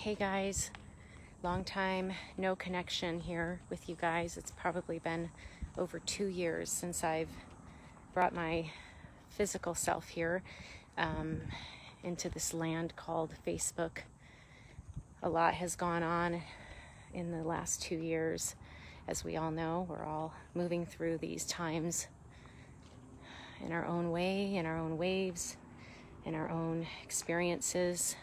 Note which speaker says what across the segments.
Speaker 1: Hey guys, long time no connection here with you guys. It's probably been over 2 years since I've brought my physical self here into this land called Facebook. A lot has gone on in the last 2 years. As we all know, we're all moving through these times in our own way, in our own waves, in our own experiences.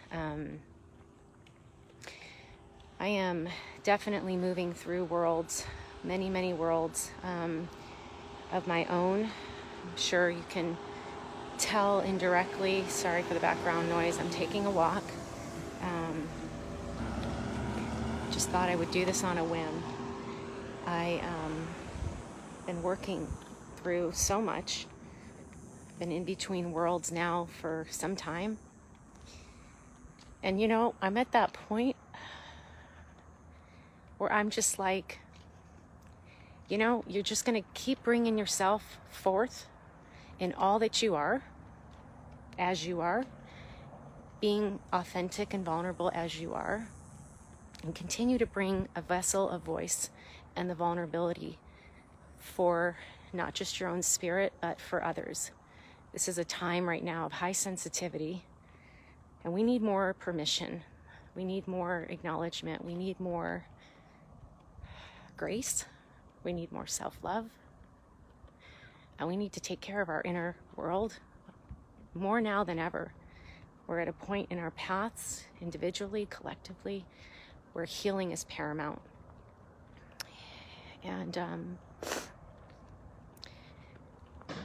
Speaker 1: I am definitely moving through worlds, many worlds of my own. I'm sure you can tell indirectly. Sorry for the background noise. I'm taking a walk. Just thought I would do this on a whim. I been working through so much. Been in between worlds now for some time. And you know, I'm at that point where I'm just like, you know, you're just going to keep bringing yourself forth in all that you are, as you are, being authentic and vulnerable as you are, and continue to bring a vessel of voice and the vulnerability for not just your own spirit, but for others. This is a time right now of high sensitivity, and we need more permission. We need more acknowledgement. We need more grace. We need more self-love. And we need to take care of our inner world more now than ever. We're at a point in our paths, individually, collectively, where healing is paramount. And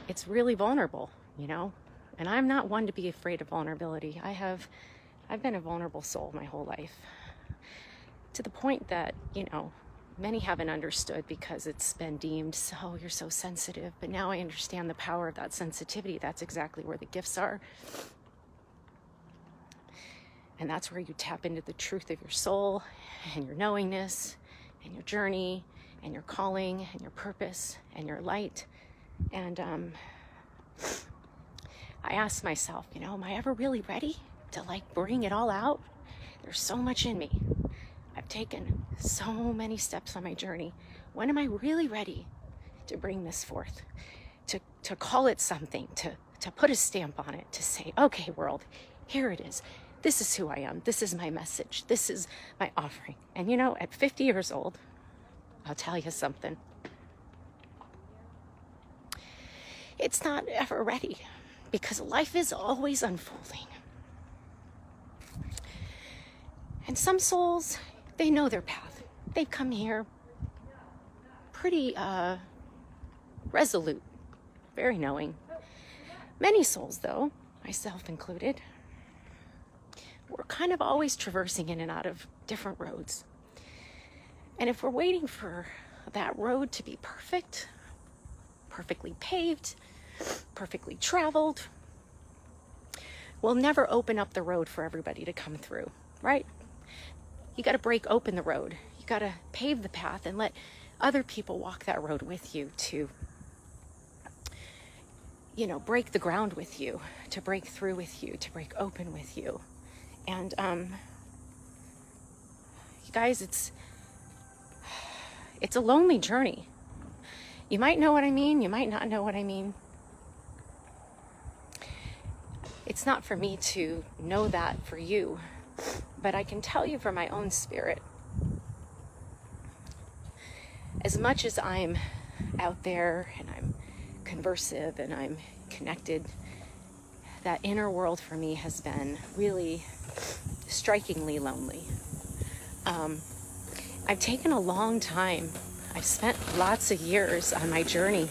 Speaker 1: it's really vulnerable, you know? And I'm not one to be afraid of vulnerability. I've been a vulnerable soul my whole life, to the point that, you know, many haven't understood because it's been deemed, so you're so sensitive. But now I understand the power of that sensitivity. That's exactly where the gifts are. And that's where you tap into the truth of your soul and your knowingness and your journey and your calling and your purpose and your light. And I asked myself, you know, am I ever really ready to like bring it all out? There's so much in me. I've taken so many steps on my journey. When am I really ready to bring this forth? To call it something, to put a stamp on it, to say, okay, world, here it is. This is who I am. This is my message. This is my offering. And you know, at 50 years old, I'll tell you something. It's not ever ready, because life is always unfolding. And some souls, they know their path. They've come here pretty resolute, very knowing. Many souls, though, myself included, we're kind of always traversing in and out of different roads. And if we're waiting for that road to be perfect, perfectly paved, perfectly traveled, we'll never open up the road for everybody to come through, right? You got to break open the road. You got to pave the path and let other people walk that road with you to, you know, break the ground with you, to break through with you, to break open with you. And you guys, it's a lonely journey. You might know what I mean. You might not know what I mean. It's not for me to know that for you, but I can tell you from my own spirit, as much as I'm out there and I'm conversive and I'm connected, that inner world for me has been really strikingly lonely. I've taken a long time. I've spent lots of years on my journey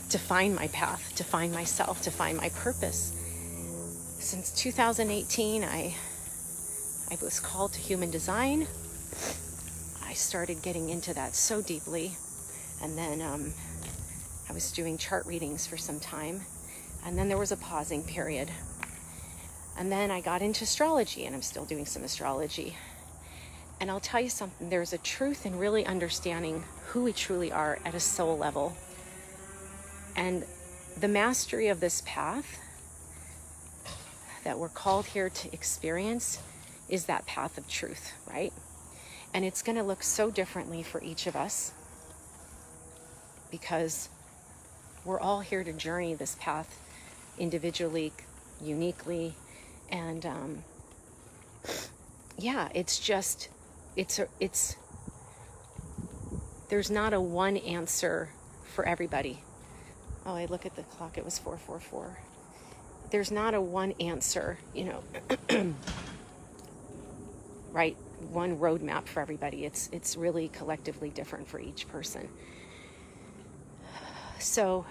Speaker 1: to find my path, to find myself, to find my purpose. Since 2018, I was called to human design. I started getting into that so deeply. And then I was doing chart readings for some time. And then there was a pausing period. And then I got into astrology, and I'm still doing some astrology. And I'll tell you something, there's a truth in really understanding who we truly are at a soul level. And the mastery of this path that we're called here to experience is that path of truth, right? And it's going to look so differently for each of us because we're all here to journey this path individually, uniquely. And yeah, it's just, there's not a one answer for everybody. Oh, I look at the clock, it was 4:44. There's not a one answer, you know, right? One roadmap for everybody. It's really collectively different for each person. So,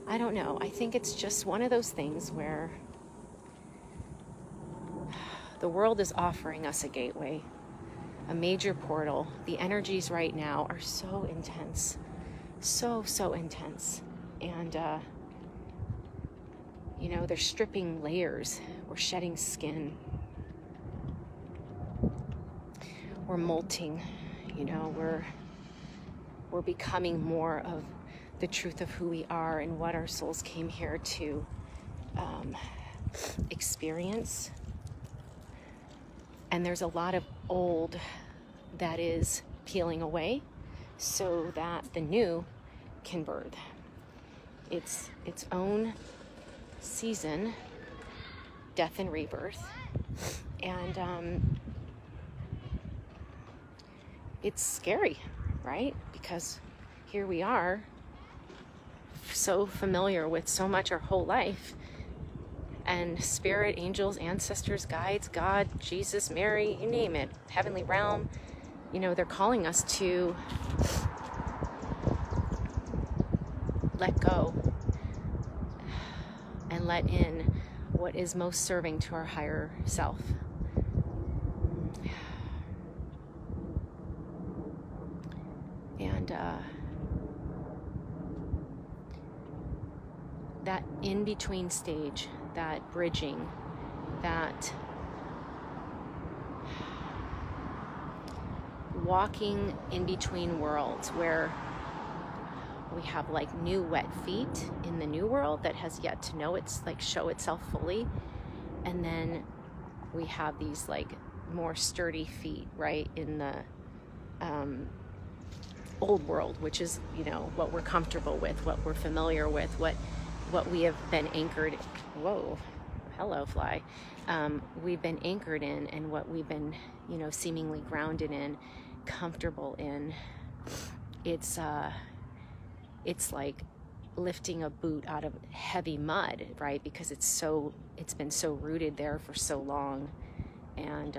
Speaker 1: I don't know. I think it's just one of those things where the world is offering us a gateway, a major portal. The energies right now are so intense. So intense. And, you know, they're stripping layers. We're shedding skin. We're molting. You know, we're becoming more of the truth of who we are and what our souls came here to experience. And there's a lot of old that is peeling away so that the new can birth its own season, death and rebirth. And it's scary, right? Because here we are, so familiar with so much our whole life, and spirit, angels, ancestors, guides, God, Jesus, Mary, you name it, heavenly realm, you know, they're calling us to let go and let in what is most serving to our higher self. And that in-between stage, that bridging, that walking in between worlds where we have like new wet feet in the new world that has yet to know it's like show itself fully, and then we have these like more sturdy feet right in the old world, which is, you know, what we're comfortable with, what we're familiar with, what we have been anchored, whoa, hello fly, we've been anchored in, and what we've been, you know, seemingly grounded in, comfortable in. It's like lifting a boot out of heavy mud, right? Because it's been so rooted there for so long. And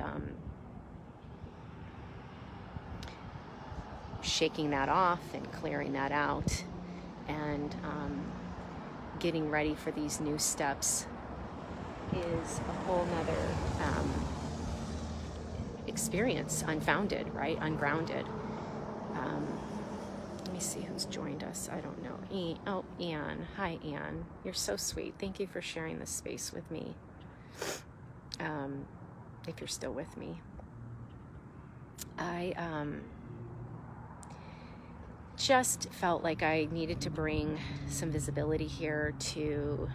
Speaker 1: shaking that off and clearing that out, and getting ready for these new steps is a whole nother experience, unfounded, right? Ungrounded. Let me see who's joined us. I don't know. Oh, Anne. Hi, Anne. You're so sweet. Thank you for sharing this space with me. If you're still with me. I just felt like I needed to bring some visibility here to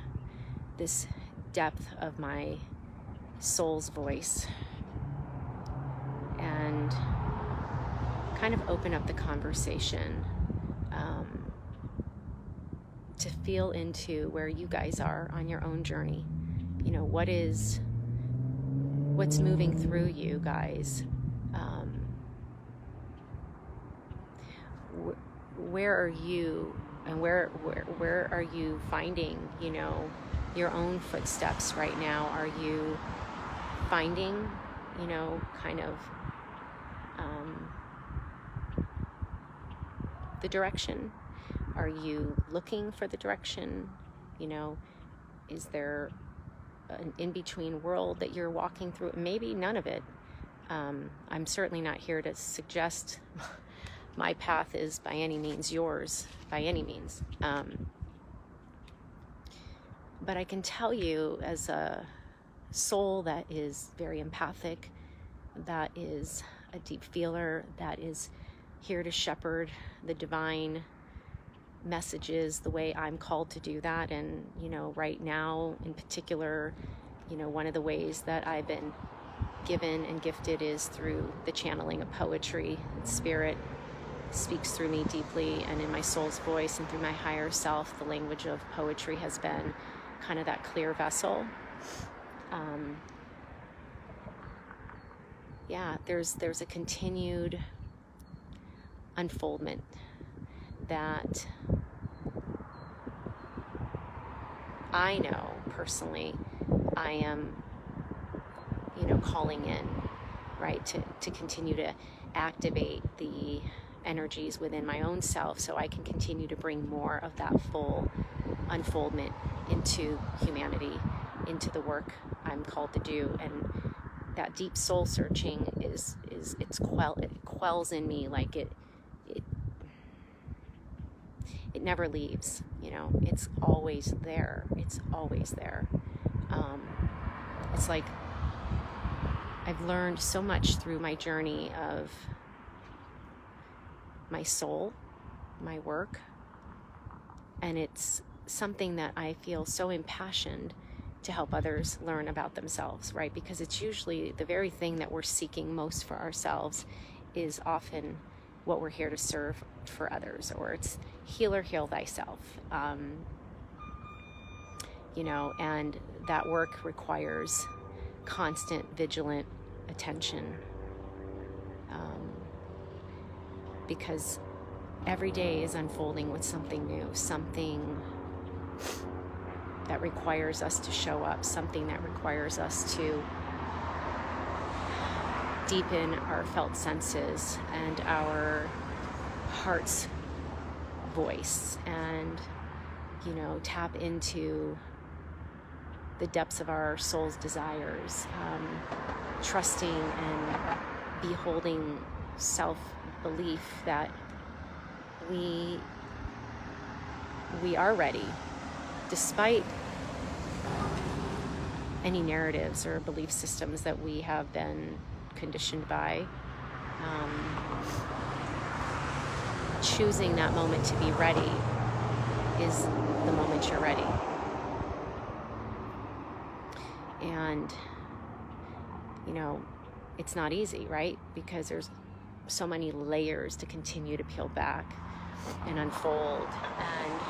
Speaker 1: this depth of my soul's voice and kind of open up the conversation to feel into where you guys are on your own journey. You know, what's moving through you guys. Where are you, and where are you finding, you know, your own footsteps right now? Are you finding, you know, kind of the direction? Are you looking for the direction? You know, is there an in-between world that you're walking through? Maybe none of it. I'm certainly not here to suggest my path is by any means yours, by any means. But I can tell you, as a soul that is very empathic, that is a deep feeler, that is here to shepherd the divine messages the way I'm called to do that. And, you know, right now in particular, You know, one of the ways that I've been given and gifted is through the channeling of poetry. Spirit speaks through me deeply, and in my soul's voice and through my higher self, the language of poetry has been kind of that clear vessel. Yeah, there's a continued unfoldment that I know personally I am, you know, calling in, right, to continue to activate the energies within my own self so I can continue to bring more of that full unfoldment into humanity, into the work I'm called to do. And that deep soul searching it quells in me, like it never leaves, you know. It's always there. It's always there. It's like I've learned so much through my journey of my soul, my work, and it's something that I feel so impassioned to help others learn about themselves, right? Because it's usually the very thing that we're seeking most for ourselves is often what we're here to serve for others, or it's heal or heal thyself. You know, and that work requires constant, vigilant attention, because every day is unfolding with something new, something that requires us to show up, something that requires us to deepen our felt senses and our heart's voice, and, you know, tap into the depths of our soul's desires, trusting and beholding self-belief that we are ready, despite any narratives or belief systems that we have been conditioned by. Choosing that moment to be ready is the moment you're ready. And, you know, it's not easy, right? Because there's so many layers to continue to peel back and unfold and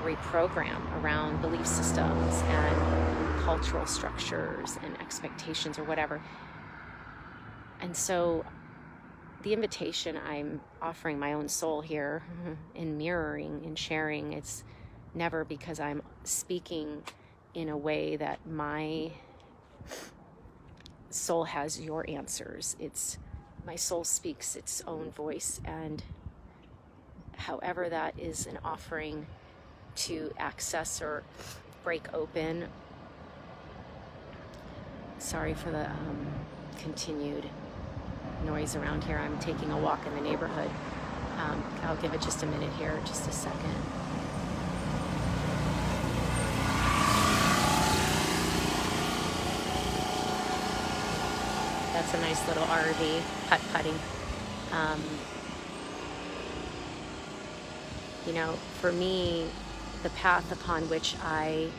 Speaker 1: reprogram around belief systems and cultural structures and expectations or whatever. And so the invitation I'm offering my own soul here in mirroring and sharing, it's never because I'm speaking in a way that my soul has your answers. It's my soul speaks its own voice, and however that is an offering to access or break open. Sorry for the continued noise around here. I'm taking a walk in the neighborhood. I'll give it just a minute here, just a second. That's a nice little RV, putt-putting. You know, for me, the path upon which I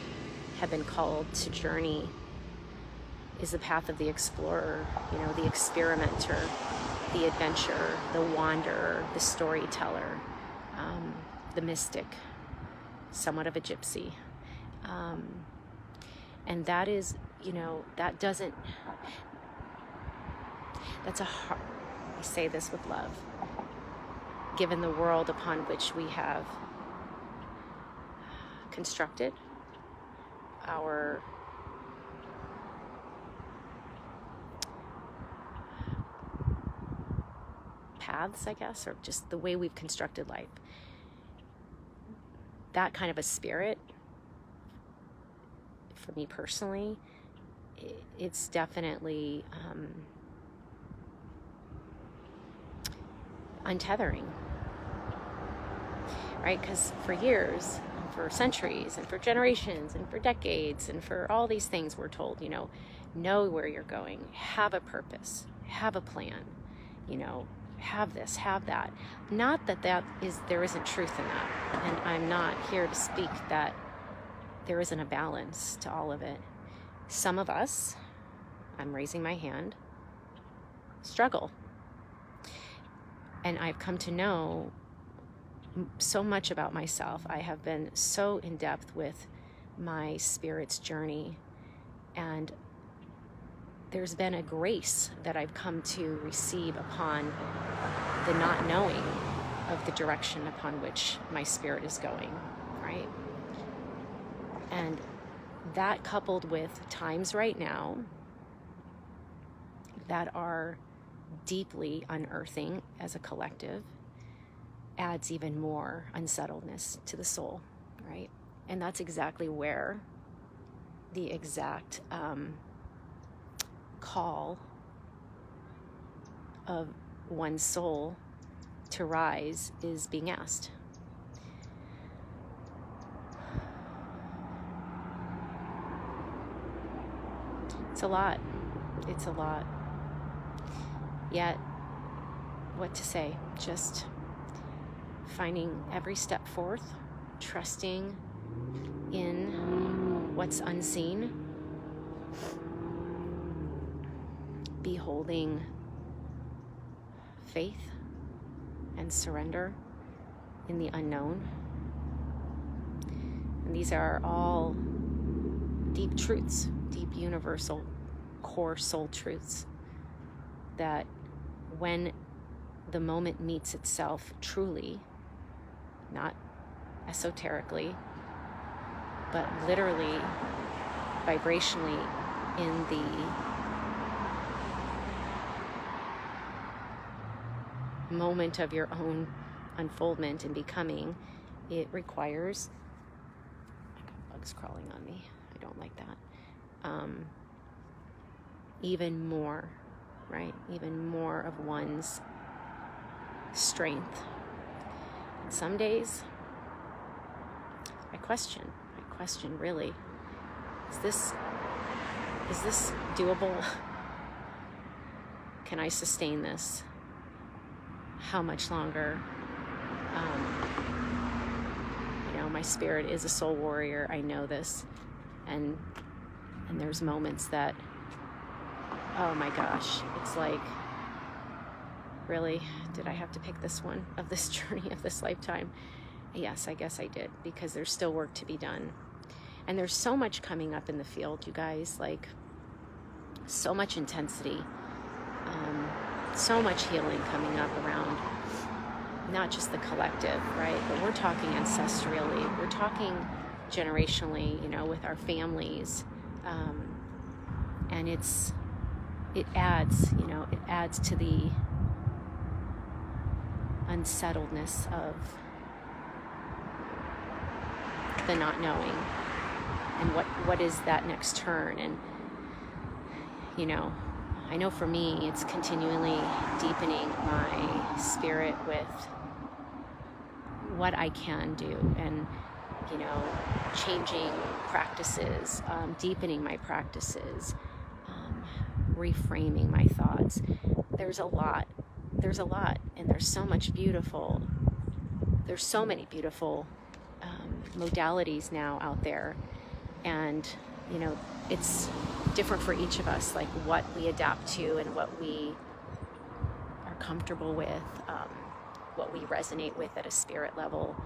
Speaker 1: have been called to journey is the path of the explorer, you know, the experimenter, the adventurer, the wanderer, the storyteller, the mystic, somewhat of a gypsy. And that is, you know, that's a hard, I say this with love, given the world upon which we have constructed our paths, I guess, or just the way we've constructed life. That kind of a spirit, for me personally, it's definitely untethering, right? Because for years, and for centuries, and for generations, and for decades, and for all these things, we're told, you know where you're going, have a purpose, have a plan, you know, have this, have that. Not that there isn't truth in that, and I'm not here to speak that there isn't a balance to all of it. some of us, I'm raising my hand, struggle. And I've come to know so much about myself. I have been so in depth with my spirit's journey, and there's been a grace that I've come to receive upon the not knowing of the direction upon which my spirit is going, right? And that, coupled with times right now that are deeply unearthing as a collective, adds even more unsettledness to the soul, right? And that's exactly where the exact call of one's soul to rise is being asked. It's a lot. It's a lot. Yet, what to say? Just finding every step forth, trusting in what's unseen, beholding faith and surrender in the unknown. And these are all deep truths, deep universal core soul truths that when the moment meets itself truly, not esoterically, but literally, vibrationally in the moment of your own unfoldment and becoming, it requires, I got bugs crawling on me, I don't like that, even more, right? Even more of one's strength. And some days I question really, is this doable? Can I sustain this? How much longer? My spirit is a soul warrior. I know this, and there's moments that, oh my gosh, it's like, really, did I have to pick this one of this journey of this lifetime? Yes, I guess I did, because there's still work to be done. And there's so much coming up in the field, you guys, like so much intensity, so much healing coming up around not just the collective, right? But we're talking ancestrally, we're talking generationally, with our families. And it adds, it adds to the unsettledness of the not knowing, and what is that next turn. And I know for me, it's continually deepening my spirit with what I can do, and changing practices, deepening my practices, reframing my thoughts. There's a lot, and there's so many beautiful modalities now out there, and it's different for each of us, like what we adapt to and what we are comfortable with, what we resonate with at a spirit level.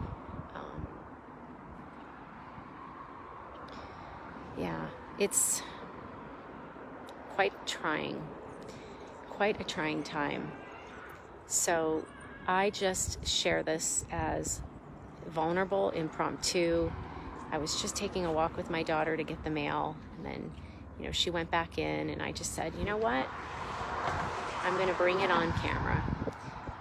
Speaker 1: It's quite a trying time. So I just share this as vulnerable, impromptu. I was just taking a walk with my daughter to get the mail, and then she went back in, and I just said, you know what, I'm going to bring it on camera,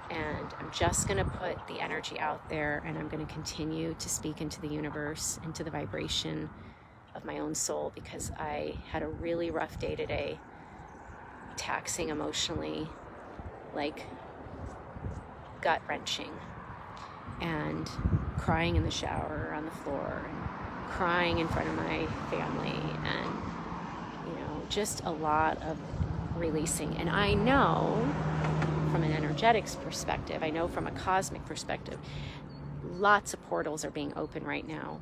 Speaker 1: and I'm just going to put the energy out there, and I'm going to continue to speak into the universe, into the vibration of my own soul, because I had a really rough day today, taxing emotionally, like gut-wrenching, and crying in the shower, on the floor, and crying in front of my family, and just a lot of releasing. And I know from an energetics perspective, I know from a cosmic perspective, lots of portals are being opened right now,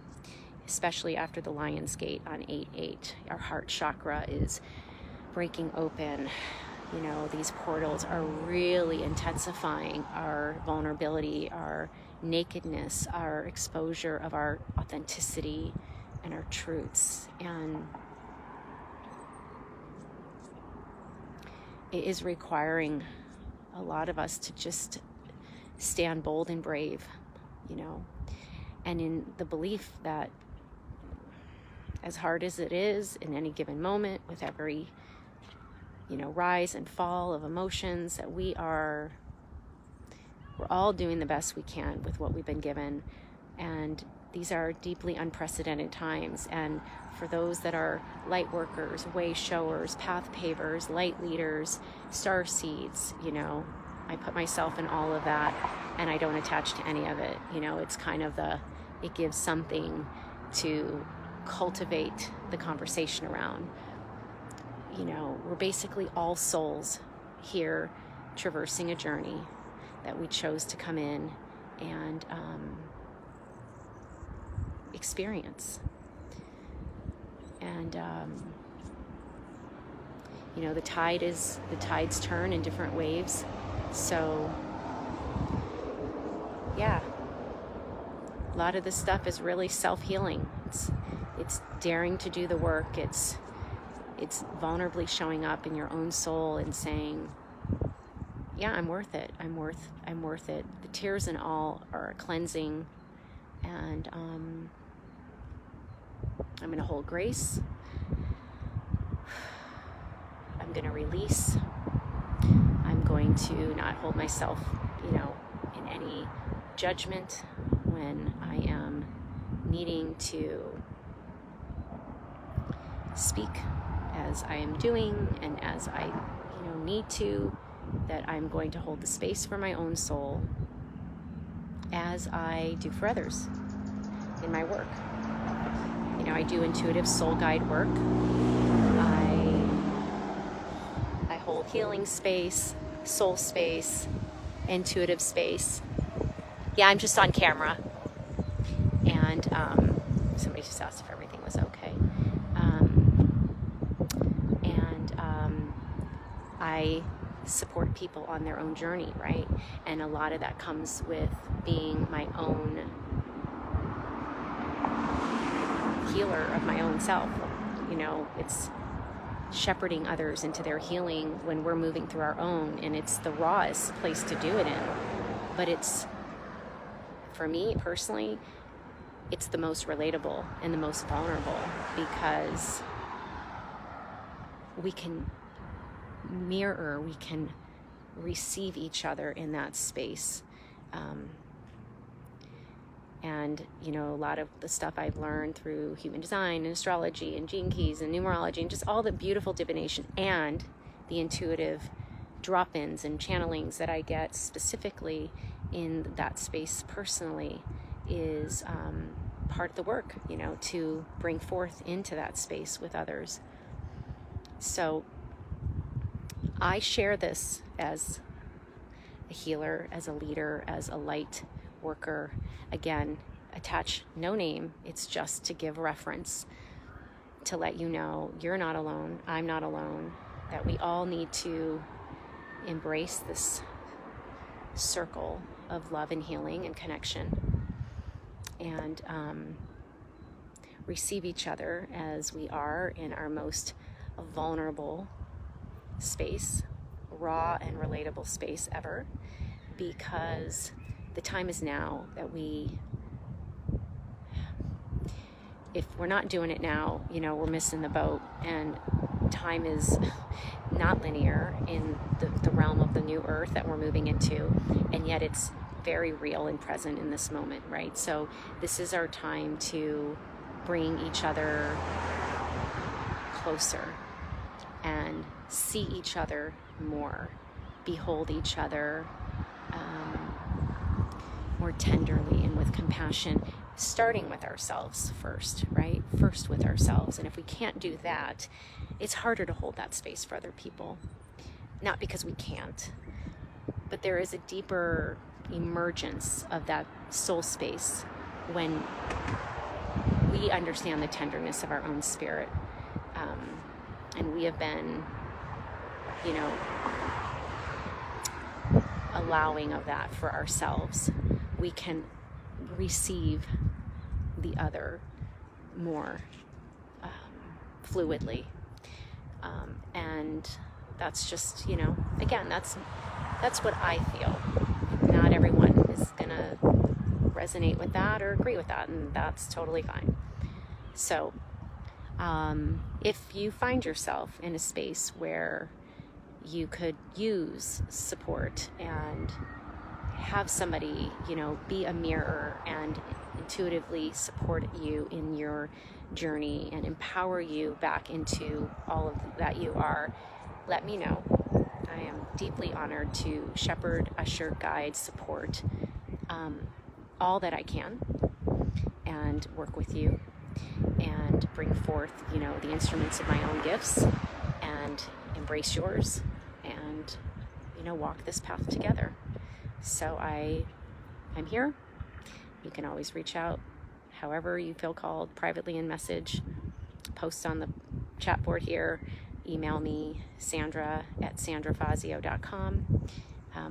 Speaker 1: especially after the Lion's Gate on 8/8. Our heart chakra is breaking open. You know, these portals are really intensifying our vulnerability, our nakedness, our exposure of our authenticity and our truths. And it is requiring a lot of us to just stand bold and brave, you know, and in the belief that as hard as it is in any given moment, with every, you know, rise and fall of emotions, that we're all doing the best we can with what we've been given. And these are deeply unprecedented times. And for those that are light workers, way showers, path pavers, light leaders, star seeds, you know, I put myself in all of that, and I don't attach to any of it. You know, it's kind of it gives something to cultivate the conversation around. You know, we're basically all souls here traversing a journey that we chose to come in and experience. And you know, the tides turn in different waves. So yeah, a lot of this stuff is really self-healing. It's daring to do the work. It's vulnerably showing up in your own soul and saying, yeah, I'm worth it. I'm worth it. The tears and all are cleansing, and I'm going to hold grace. I'm going to release. I'm going to not hold myself, you know, in any judgment when I am needing to speak as I am doing and as I, you know, need to, that I'm going to hold the space for my own soul as I do for others in my work. You know, I do intuitive soul guide work. I hold healing space, soul space, intuitive space. Yeah, I'm just on camera. And somebody just asked if everything was okay. I support people on their own journey, right? And a lot of that comes with being my own healer of my own self. You know, it's shepherding others into their healing when we're moving through our own, and it's the rawest place to do it in. But it's, for me personally, it's the most relatable and the most vulnerable, because we can mirror, we can receive each other in that space. And, you know, a lot of the stuff I've learned through human design and astrology and gene keys and numerology and just all the beautiful divination and the intuitive drop-ins and channelings that I get specifically in that space personally is part of the work, you know, to bring forth into that space with others. So I share this as a healer, as a leader, as a light worker. Again, attach no name. It's just to give reference, to let you know you're not alone, I'm not alone, that we all need to embrace this circle of love and healing and connection, and receive each other as we are in our most vulnerable space, raw and relatable space ever, because the time is now that if we're not doing it now, you know, we're missing the boat. And time is not linear in the realm of the new earth that we're moving into, and yet it's very real and present in this moment, right? So this is our time to bring each other closer and see each other more, behold each other more tenderly and with compassion, starting with ourselves first, right? First with ourselves. And if we can't do that, it's harder to hold that space for other people. Not because we can't, but there is a deeper emergence of that soul space when we understand the tenderness of our own spirit. And we have been, you know, allowing of that for ourselves. We can receive the other more fluidly. And that's just, you know, again, that's what I feel. Not everyone is gonna resonate with that or agree with that, and that's totally fine. So if you find yourself in a space where you could use support and have somebody, you know, be a mirror and intuitively support you in your journey and empower you back into all of that you are, let me know. I am deeply honored to shepherd, usher, guide, support all that I can, and work with you and bring forth, you know, the instruments of my own gifts and embrace yours, and, you know, walk this path together. So I'm here. You can always reach out however you feel called, privately in message, post on the chat board here, email me, Sandra@sandrafazio.com,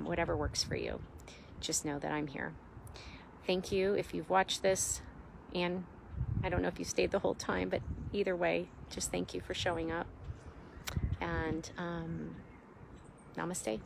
Speaker 1: whatever works for you. Just know that I'm here. Thank you if you've watched this, and I don't know if you stayed the whole time, but either way, just thank you for showing up, and namaste.